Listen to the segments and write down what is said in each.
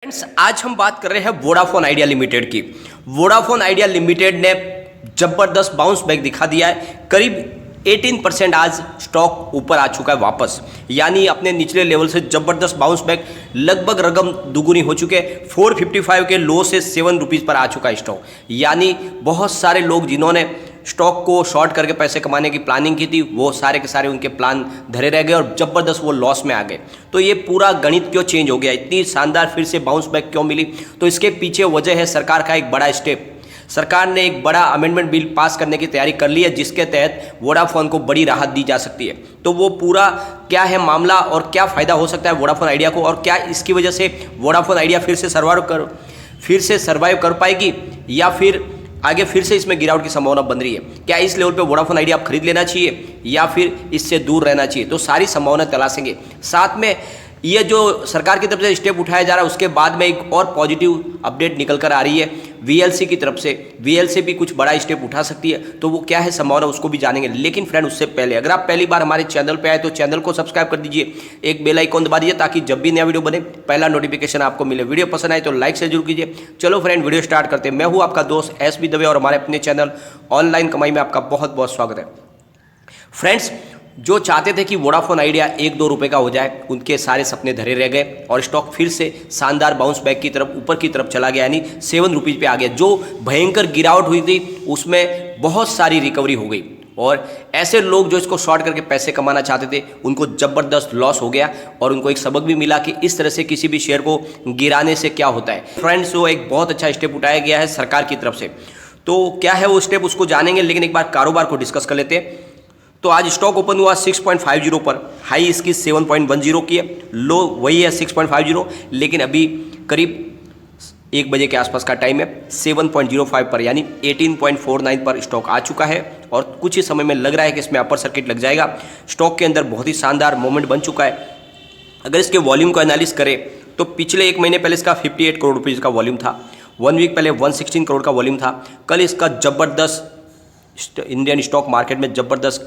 Friends, आज हम बात कर रहे हैं वोडाफोन आइडिया लिमिटेड की। वोडाफोन आइडिया लिमिटेड ने जबरदस्त बाउंस बैक दिखा दिया है। करीब 18% आज स्टॉक ऊपर आ चुका है वापस, यानी अपने निचले लेवल से जबरदस्त बाउंस बैक, लगभग रकम दुगुनी हो चुके। 455 के लो से 7 रुपीज़ पर आ चुका है स्टॉक। यानी बहुत सारे लोग जिन्होंने स्टॉक को शॉर्ट करके पैसे कमाने की प्लानिंग की थी, वो सारे के सारे उनके प्लान धरे रह गए और जबरदस्त वो लॉस में आ गए। तो ये पूरा गणित क्यों चेंज हो गया, इतनी शानदार फिर से बाउंस बैक क्यों मिली? तो इसके पीछे वजह है सरकार का एक बड़ा स्टेप। सरकार ने एक बड़ा अमेंडमेंट बिल पास करने की तैयारी कर ली है, जिसके तहत वोडाफोन को बड़ी राहत दी जा सकती है। तो वो पूरा क्या है मामला और क्या फ़ायदा हो सकता है वोडाफोन आइडिया को, और क्या इसकी वजह से वोडाफोन आइडिया फिर से सर्वाइव कर पाएगी, या फिर आगे फिर से इसमें गिरावट की संभावना बन रही है? क्या इस लेवल पे वोडाफोन आइडिया आप खरीद लेना चाहिए या फिर इससे दूर रहना चाहिए? तो सारी संभावना तलाशेंगे। साथ में ये जो सरकार की तरफ से स्टेप उठाया जा रहा है, उसके बाद में एक और पॉजिटिव अपडेट निकल कर आ रही है वीएलसी की तरफ से। वीएलसी भी कुछ बड़ा स्टेप उठा सकती है, तो वो क्या है संभावना, उसको भी जानेंगे। लेकिन फ्रेंड, उससे पहले अगर आप पहली बार हमारे चैनल पे आए तो चैनल को सब्सक्राइब कर दीजिए, एक बेल आइकॉन दबा दीजिए ताकि जब भी नया वीडियो बने पहला नोटिफिकेशन आपको मिले। वीडियो पसंद आए तो लाइक से जरूर कीजिए। चलो फ्रेंड, वीडियो स्टार्ट करते हैं। मैं हूँ आपका दोस्त एसबी दवे और हमारे अपने चैनल ऑनलाइन कमाई में आपका बहुत बहुत स्वागत है। फ्रेंड्स, जो चाहते थे कि वोडाफोन आइडिया 1-2 रुपए का हो जाए, उनके सारे सपने धरे रह गए और स्टॉक फिर से शानदार बाउंस बैक की तरफ ऊपर की तरफ चला गया, यानी 7 रुपीज़ पे आ गया। जो भयंकर गिरावट हुई थी उसमें बहुत सारी रिकवरी हो गई, और ऐसे लोग जो इसको शॉर्ट करके पैसे कमाना चाहते थे उनको जबरदस्त लॉस हो गया, और उनको एक सबक भी मिला कि इस तरह से किसी भी शेयर को गिराने से क्या होता है। फ्रेंड्स, वो एक बहुत अच्छा स्टेप उठाया गया है सरकार की तरफ से। तो क्या है वो स्टेप, उसको जानेंगे, लेकिन एक बार कारोबार को डिस्कस कर लेते हैं। तो आज स्टॉक ओपन हुआ 6.50 पर, हाई इसकी 7.10 की है, लो वही है 6.50, लेकिन अभी करीब 1 बजे के आसपास का टाइम है, 7.05 पर यानी 18.49 पर स्टॉक आ चुका है, और कुछ ही समय में लग रहा है कि इसमें अपर सर्किट लग जाएगा। स्टॉक के अंदर बहुत ही शानदार मोमेंट बन चुका है। अगर इसके वॉल्यूम को एनालिस करें तो पिछले 1 महीने पहले इसका 58 करोड़ रुपीज़ का वॉल्यूम था, 1 वीक पहले 116 करोड़ का वॉल्यूम था। कल इसका जबरदस्त इंडियन स्टॉक मार्केट में जबरदस्त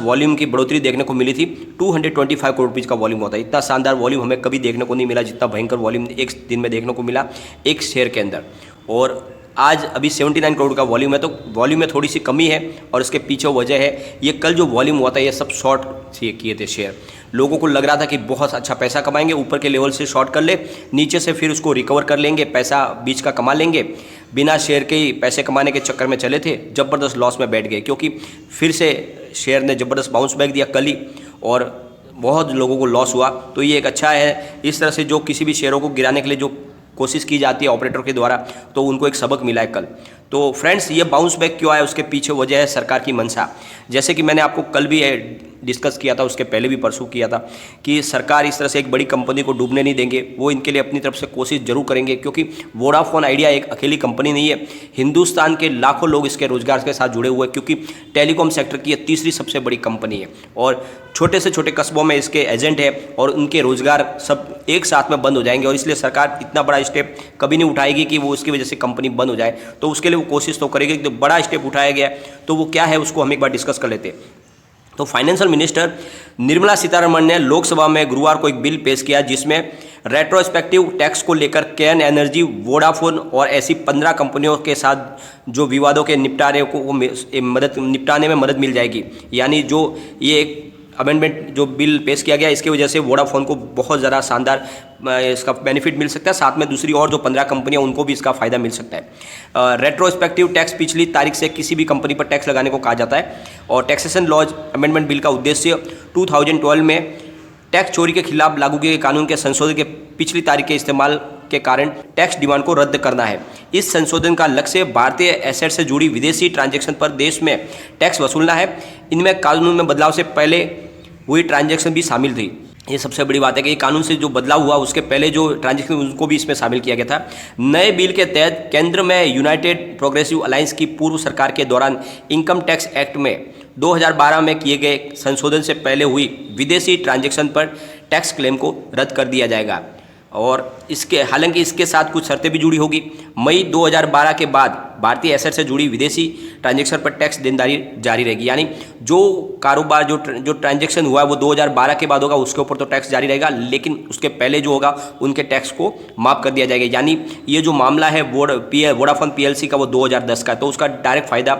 वॉल्यूम की बढ़ोतरी देखने को मिली थी। 225 करोड़ रुपीज़ का वॉल्यूम होता है। इतना शानदार वॉल्यूम हमें कभी देखने को नहीं मिला जितना भयंकर वॉल्यूम एक दिन में देखने को मिला एक शेयर के अंदर। और आज अभी 79 करोड़ का वॉल्यूम है, तो वॉल्यूम में थोड़ी सी कमी है, और इसके पीछे वजह है ये कल जो वॉल्यूम हुआ था ये सब शॉर्ट से किए थे शेयर। लोगों को लग रहा था कि बहुत अच्छा पैसा कमाएंगे, ऊपर के लेवल से शॉर्ट कर ले, नीचे से फिर उसको रिकवर कर लेंगे, पैसा बीच का कमा लेंगे। बिना शेयर के ही पैसे कमाने के चक्कर में चले थे, जबरदस्त लॉस में बैठ गए, क्योंकि फिर से शेयर ने जबरदस्त बाउंस बैक दिया कल ही, और बहुत लोगों को लॉस हुआ। तो ये एक अच्छा है, इस तरह से जो किसी भी शेयरों को गिराने के लिए जो कोशिश की जाती है ऑपरेटर के द्वारा, तो उनको एक सबक मिला है कल। तो फ्रेंड्स, ये बाउंस बैक क्यों आया, उसके पीछे वजह है सरकार की मंशा। जैसे कि मैंने आपको कल भी डिस्कस किया था, उसके पहले भी परसों किया था, कि सरकार इस तरह से एक बड़ी कंपनी को डूबने नहीं देंगे। वो इनके लिए अपनी तरफ से कोशिश जरूर करेंगे, क्योंकि वोडाफोन आइडिया एक अकेली कंपनी नहीं है। हिंदुस्तान के लाखों लोग इसके रोजगार के साथ जुड़े हुए हैं, क्योंकि टेलीकॉम सेक्टर की ये तीसरी सबसे बड़ी कंपनी है, और छोटे से छोटे कस्बों में इसके एजेंट है, और उनके रोजगार सब एक साथ में बंद हो जाएंगे। और इसलिए सरकार इतना बड़ा स्टेप कभी नहीं उठाएगी कि वो उसकी वजह से कंपनी बंद हो जाए। तो उसके लिए वो कोशिश तो करेगी। तो बड़ा स्टेप उठाया गया, तो वो क्या है उसको हम एक बार डिस्कस कर लेते हैं। तो फाइनेंशियल मिनिस्टर निर्मला सीतारमण ने लोकसभा में गुरुवार को एक बिल पेश किया, जिसमें रेट्रोस्पेक्टिव टैक्स को लेकर कैन एनर्जी, वोडाफोन और ऐसी 15 कंपनियों के साथ जो विवादों के निपटाने में मदद मिल जाएगी। यानी जो ये एक अमेंडमेंट जो बिल पेश किया गया, इसकी वजह से वोडाफोन को बहुत ज़्यादा शानदार इसका बेनिफिट मिल सकता है। साथ में दूसरी और जो 15 कंपनियां उनको भी इसका फ़ायदा मिल सकता है। रेट्रोस्पेक्टिव टैक्स पिछली तारीख से किसी भी कंपनी पर टैक्स लगाने को कहा जाता है, और टैक्सेशन लॉज अमेंडमेंट बिल का उद्देश्य 2012 में टैक्स चोरी के खिलाफ लागू किए गए कानून के संशोधन के पिछली तारीख के इस्तेमाल के कारण टैक्स डिमांड को रद्द करना है। इस संशोधन का लक्ष्य भारतीय एसेट से जुड़ी विदेशी ट्रांजैक्शन पर देश में टैक्स वसूलना है। इनमें कानून में बदलाव से पहले हुई ट्रांजैक्शन भी शामिल थी। ये सबसे बड़ी बात है कि ये कानून से जो बदलाव हुआ उसके पहले जो ट्रांजैक्शन उनको भी इसमें शामिल किया गया था। नए बिल के तहत केंद्र में यूनाइटेड प्रोग्रेसिव अलायंस की पूर्व सरकार के दौरान इनकम टैक्स एक्ट में 2012 में किए गए संशोधन से पहले हुई विदेशी ट्रांजैक्शन पर टैक्स क्लेम को रद्द कर दिया जाएगा, और हालांकि इसके साथ कुछ शर्तें भी जुड़ी होगी। मई 2012 के बाद भारतीय एसेट से जुड़ी विदेशी ट्रांजैक्शन पर टैक्स देनदारी जारी रहेगी। यानी जो कारोबार जो ट्रांजैक्शन हुआ है वो 2012 के बाद होगा, उसके ऊपर तो टैक्स जारी रहेगा, लेकिन उसके पहले जो होगा उनके टैक्स को माफ कर दिया जाएगा। यानी ये जो मामला है वोडाफोन पीएलसी का वो 2010 का है, तो उसका डायरेक्ट फायदा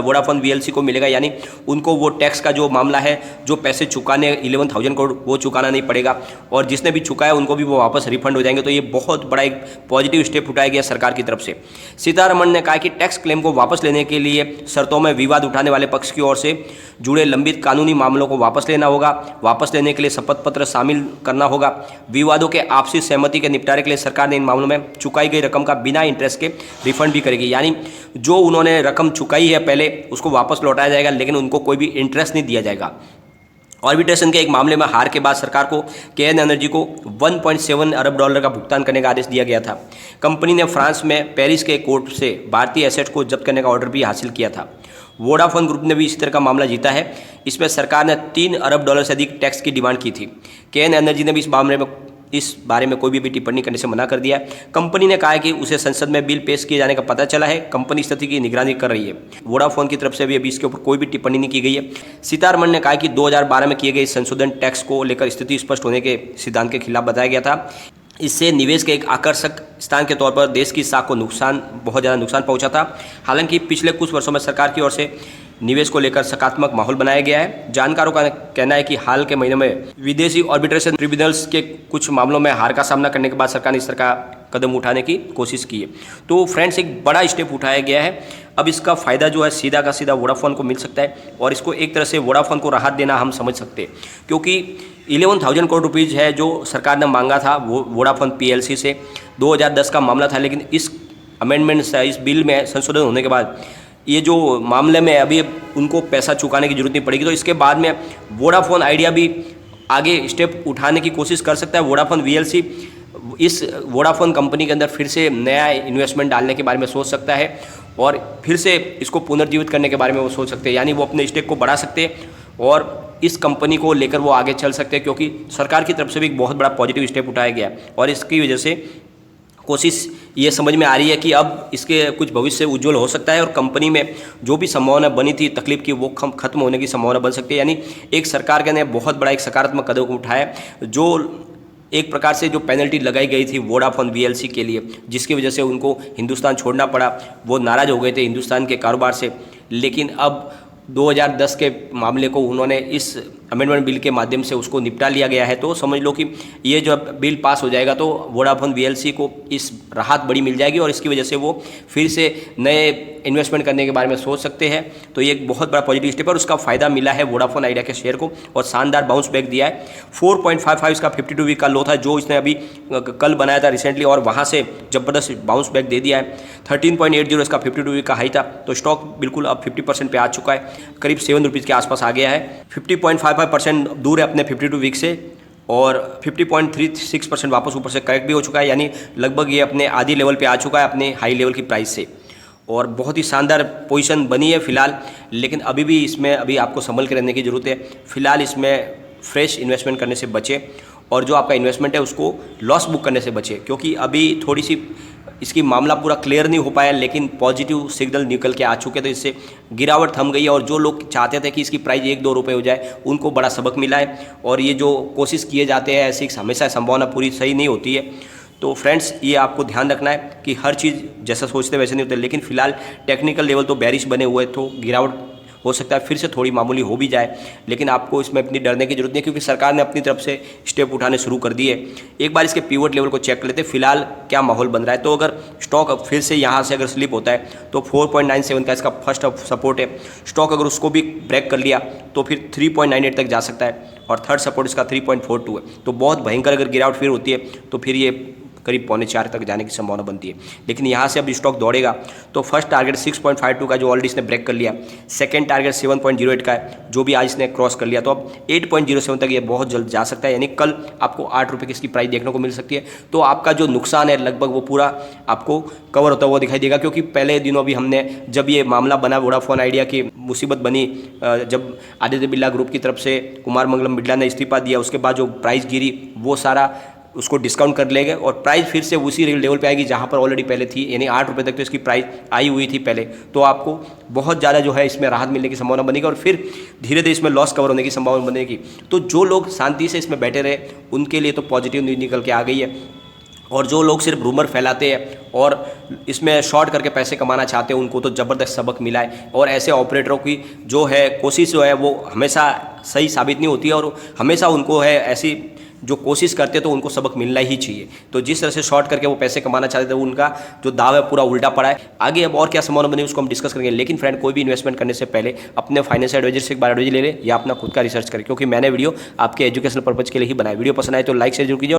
वोडाफोन वीएलसी को मिलेगा। यानी उनको वो टैक्स का जो मामला है, जो पैसे चुकाने 11,000 करोड़ वो चुकाना नहीं पड़ेगा, और जिसने भी चुकाया उनको भी वो वापस रिफंड हो जाएंगे। तो ये बहुत बड़ा एक पॉजिटिव स्टेप उठाया गया सरकार की तरफ से। सीतारमण ने कहा कि टैक्स क्लेम को वापस लेने के लिए शर्तों में विवाद उठाने वाले पक्ष की ओर से जुड़े लंबित कानूनी मामलों को वापस लेना होगा। वापस लेने के लिए शपथ पत्र शामिल करना होगा। विवादों के आपसी सहमति के निपटारे के लिए सरकार ने इन मामलों में चुकाई गई रकम का बिना इंटरेस्ट के रिफंड भी करेगी। यानी जो उन्होंने रकम चुकाई है पहले उसको वापस लौटाया जाएगा, लेकिन उनको कोई भी इंटरेस्ट नहीं दिया जाएगा। आर्बिट्रेशन के एक मामले में हार के बाद सरकार को केन एनर्जी को 1.7 अरब डॉलर का भुगतान करने का आदेश दिया गया था। कंपनी ने फ्रांस में पेरिस के कोर्ट से भारतीय एसेट को जब्त करने का ऑर्डर भी हासिल किया था। वोडाफोन ग्रुप ने भी इसी तरह का मामला जीता है। इसमें सरकार ने 3 अरब डॉलर से अधिक टैक्स की डिमांड की थी। केन एनर्जी ने भी इस बारे में कोई भी टिप्पणी करने से मना कर दिया है। कंपनी ने कहा है कि उसे संसद में बिल पेश किए जाने का पता चला है। कंपनी स्थिति की निगरानी कर रही है। वोडाफोन की तरफ से भी अभी इसके ऊपर कोई भी टिप्पणी नहीं की गई है। सीतारमण ने कहा कि 2012 में किए गए संशोधन टैक्स को लेकर स्थिति स्पष्ट होने के सिद्धांत के खिलाफ बताया गया था। इससे निवेश के एक आकर्षक स्थान के तौर पर देश की साख को बहुत ज़्यादा नुकसान पहुंचा था। हालांकि पिछले कुछ वर्षों में सरकार की ओर से निवेश को लेकर सकारात्मक माहौल बनाया गया है। जानकारों का कहना है कि हाल के महीनों में विदेशी आर्बिट्रेशन ट्रिब्यूनल्स के कुछ मामलों में हार का सामना करने के बाद सरकार ने इस तरह का कदम उठाने की कोशिश की है। तो फ्रेंड्स, एक बड़ा स्टेप उठाया गया है। अब इसका फ़ायदा जो है सीधा का सीधा वोडाफोन को मिल सकता है, और इसको एक तरह से वोडाफोन को राहत देना हम समझ सकते हैं, क्योंकि 11,000 करोड़ रुपीज़ है जो सरकार ने मांगा था वो वोडाफोन पीएलसी से। 2010 का मामला था, लेकिन इस अमेंडमेंट से, इस बिल में संशोधन होने के बाद ये जो मामले में अभी उनको पैसा चुकाने की जरूरत नहीं पड़ेगी। तो इसके बाद में वोडाफोन आइडिया भी आगे स्टेप उठाने की कोशिश कर सकता है। वोडाफोन वीएलसी इस वोडाफोन कंपनी के अंदर फिर से नया इन्वेस्टमेंट डालने के बारे में सोच सकता है, और फिर से इसको पुनर्जीवित करने के बारे में वो सोच सकते हैं। यानी वो अपने स्टेक को बढ़ा सकते हैं और इस कंपनी को लेकर वो आगे चल सकते हैं, क्योंकि सरकार की तरफ से भी एक बहुत बड़ा पॉजिटिव स्टेप उठाया गया है। और इसकी वजह से कोशिश ये समझ में आ रही है कि अब इसके कुछ भविष्य उज्जवल हो सकता है, और कंपनी में जो भी संभावना बनी थी तकलीफ की वो खत्म होने की संभावना बन सकती है। यानी एक सरकार के ने बहुत बड़ा एक सकारात्मक कदम उठाया, जो एक प्रकार से जो पेनल्टी लगाई गई थी वोडाफोन वीएलसी के लिए, जिसकी वजह से उनको हिंदुस्तान छोड़ना पड़ा, वो नाराज़ हो गए थे हिंदुस्तान के कारोबार से। लेकिन अब 2010 के मामले को उन्होंने इस अमेंडमेंट बिल के माध्यम से उसको निपटा लिया गया है। तो समझ लो कि ये जो बिल पास हो जाएगा तो वोडाफोन वीएलसी को इस राहत बड़ी मिल जाएगी, और इसकी वजह से वो फिर से नए इन्वेस्टमेंट करने के बारे में सोच सकते हैं। तो ये एक बहुत बड़ा पॉजिटिव स्टेप है, और उसका फ़ायदा मिला है वोडाफोन आइडिया के शेयर को, और शानदार बाउंस बैक दिया है। 4.55 इसका 52 वीक का लो था जो इसने अभी कल बनाया था रिसेंटली, और वहाँ से ज़बरदस्त बाउंस बैक दे दिया है। 13.80 इसका 52 वीक का हाई था। तो स्टॉक बिल्कुल अब 50% पे आ चुका है, करीब 7 रुपीज़ के आसपास आ गया है। 50.55% दूर है अपने 52 वीक से, और 50.36% वापस ऊपर से करेक्ट भी हो चुका है। यानी लगभग ये अपने आधी लेवल पे आ चुका है अपने हाई लेवल की प्राइस से, और बहुत ही शानदार पोजीशन बनी है फिलहाल। लेकिन अभी भी इसमें आपको संभल के रहने की ज़रूरत है। फिलहाल इसमें फ्रेश इन्वेस्टमेंट करने से बचे, और जो आपका इन्वेस्टमेंट है उसको लॉस बुक करने से बचे, क्योंकि अभी थोड़ी सी इसकी मामला पूरा क्लियर नहीं हो पाया, लेकिन पॉजिटिव सिग्नल निकल के आ चुके, तो इससे गिरावट थम गई है। और जो लोग चाहते थे कि इसकी प्राइस 1-2 रुपये हो जाए, उनको बड़ा सबक मिला है। और ये जो कोशिश किए जाते हैं ऐसी हमेशा संभावना पूरी सही नहीं होती है। तो फ्रेंड्स, ये आपको ध्यान रखना है कि हर चीज़ जैसा सोचते वैसे नहीं होते। लेकिन फिलहाल टेक्निकल लेवल तो बेरिश बने हुए, तो गिरावट हो सकता है फिर से थोड़ी मामूली हो भी जाए, लेकिन आपको इसमें अपनी डरने की जरूरत नहीं है, क्योंकि सरकार ने अपनी तरफ से स्टेप उठाने शुरू कर दिए। एक बार इसके पिवट लेवल को चेक कर लेते हैं फिलहाल क्या माहौल बन रहा है। तो अगर स्टॉक फिर से यहाँ से अगर स्लिप होता है तो 4.97 का इसका फर्स्ट सपोर्ट है। स्टॉक अगर उसको भी ब्रेक कर लिया तो फिर 3.98 तक जा सकता है, और थर्ड सपोर्ट इसका 3.42 है। तो बहुत भयंकर अगर गिरावट फिर होती है तो फिर ये करीब 3.25 तक जाने की संभावना बनती है। लेकिन यहाँ से अब स्टॉक दौड़ेगा तो फर्स्ट टारगेट 6.52 का जो ऑलरेडी इसने ब्रेक कर लिया, सेकंड टारगेट 7.08 का है जो भी आज इसने क्रॉस कर लिया, तो अब 8.07 तक ये बहुत जल्द जा सकता है। यानी कल आपको 8 रुपये की इसकी प्राइस देखने को मिल सकती है। तो आपका जो नुकसान है लगभग वो पूरा आपको कवर होता हुआ दिखाई देगा, क्योंकि पहले दिनों भी हमने जब ये मामला बना वोडाफोन आइडिया की मुसीबत बनी, जब आदित्य बिरला ग्रुप की तरफ से कुमार मंगलम बिरला ने इस्तीफा दिया, उसके बाद जो प्राइस गिरी वो सारा उसको डिस्काउंट कर लेंगे और प्राइस फिर से उसी लेवल पे आएगी जहाँ पर ऑलरेडी पहले थी, यानी 8 रुपये तक तो इसकी प्राइस आई हुई थी पहले। तो आपको बहुत ज़्यादा जो है इसमें राहत मिलने की संभावना बनेगी और फिर धीरे धीरे इसमें लॉस कवर होने की संभावना बनेगी। तो जो लोग शांति से इसमें बैठे रहे उनके लिए तो पॉजिटिव न्यूज़ निकल के आ गई है, और जो लोग सिर्फ रूमर फैलाते हैं और इसमें शॉर्ट करके पैसे कमाना चाहते हैं उनको तो ज़बरदस्त सबक मिला है। और ऐसे ऑपरेटरों की जो है कोशिश जो है वो हमेशा सही साबित नहीं होती है, और हमेशा उनको है ऐसी जो कोशिश करते तो उनको सबक मिलना ही चाहिए। तो जिस तरह से शॉर्ट करके वो पैसे कमाना चाहते थे उनका जो दाव है पूरा उल्टा पड़ा है। आगे अब और क्या संभावना बनी उसको हम डिस्कस करेंगे, लेकिन फ्रेंड कोई भी इन्वेस्टमेंट करने से पहले अपने फाइनेंशियल एडवाइजर से एक बार एडवाइजर ले लें या अपना खुद का रिसर्च करें, क्योंकि मैंने वीडियो आपके एजुकेशनल पर्पज के लिए ही बनाया। वीडियो पसंद आए तो लाइक शेयर जरूर कीजिए।